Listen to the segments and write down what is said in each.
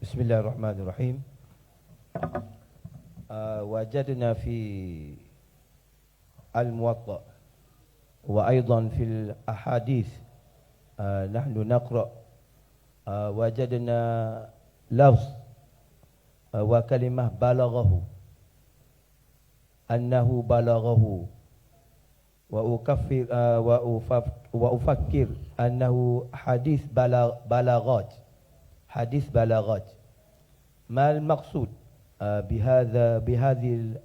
بسم الله الرحمن الرحيم. وجدنا في الموطأ وأيضا في الأحاديث نحن نقرأ وجدنا لفظ وكلمة بلغه، أنه بلغه، وأفكر أنه حديث بلاغات، حديث بلاغات. ما المقصود بهذه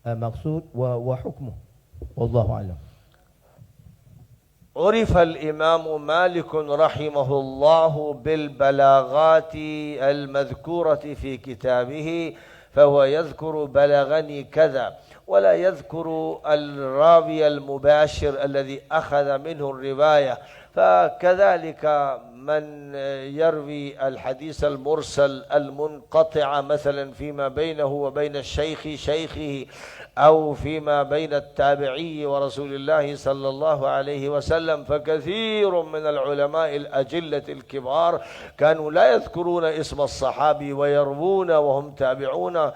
المقصود وحكمه؟ والله أعلم. عرف الإمام مالك رحمه الله بالبلاغات المذكورة في كتابه، فهو يذكر بلغني كذا، ولا يذكر الراوي المباشر الذي أخذ منه الرواية. فكذلك من يروي الحديث المرسل المنقطع مثلا فيما بينه وبين الشيخ شيخه، أو فيما بين التابعي ورسول الله صلى الله عليه وسلم، فكثير من العلماء الأجلة الكبار كانوا لا يذكرون اسم الصحابي ويروون وهم تابعون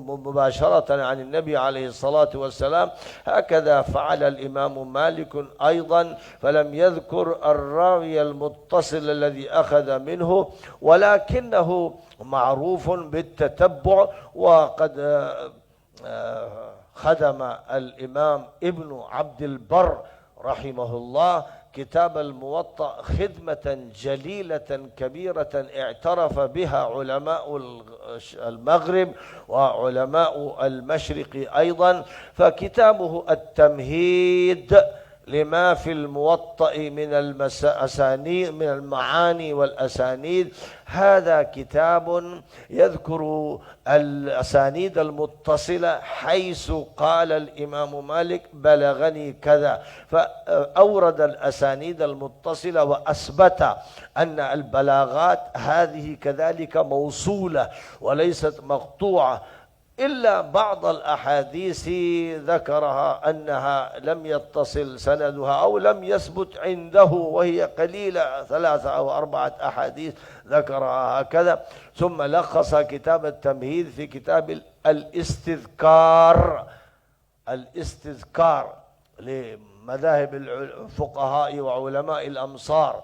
مباشرة عن النبي عليه الصلاة والسلام. هكذا فعل الإمام مالك أيضا، فلم يذكر الراوي المتصل الذي أخذ منه، ولكنه معروف بالتتبع. وقد خدم الإمام ابن عبد البر رحمه الله كتاب الموطأ خدمة جليلة كبيرة اعترف بها علماء المغرب وعلماء المشرق أيضا. فكتابه التمهيد لما في الموطأ من من المعاني والأسانيد، هذا كتاب يذكر الأسانيد المتصلة، حيث قال الإمام مالك بلغني كذا، فأورد الأسانيد المتصلة وأثبت أن البلاغات هذه كذلك موصولة وليست مقطوعة، إلا بعض الأحاديث ذكرها أنها لم يتصل سندها أو لم يثبت عنده، وهي قليلة، 3 أو 4 أحاديث ذكرها هكذا. ثم لخص كتاب التمهيد في كتاب الاستذكار، الاستذكار لمذاهب الفقهاء وعلماء الأمصار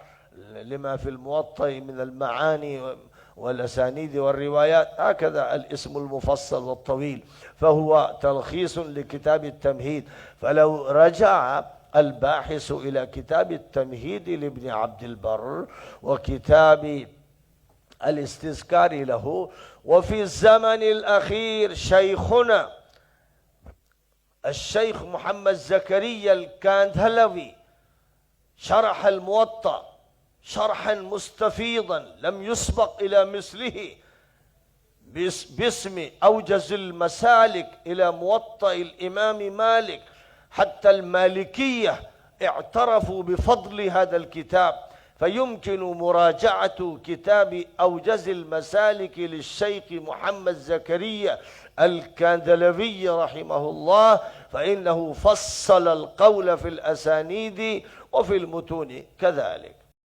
لما في الموطأ من المعاني والأسانيد والروايات، هكذا الاسم المفصل والطويل، فهو تلخيص لكتاب التمهيد. فلو رجع الباحث إلى كتاب التمهيد لابن عبد البر وكتاب الاستذكار له، وفي الزمن الأخير شيخنا الشيخ محمد زكريا الكاندهلوي شرح الموطأ شرحا مستفيضا لم يسبق إلى مثله باسم أوجز المسالك إلى موطأ الإمام مالك. حتى المالكية اعترفوا بفضل هذا الكتاب، فيمكن مراجعة كتاب أوجز المسالك للشيخ محمد زكريا الكاندلوي رحمه الله، فإنه فصل القول في الأسانيد وفي المتون كذلك.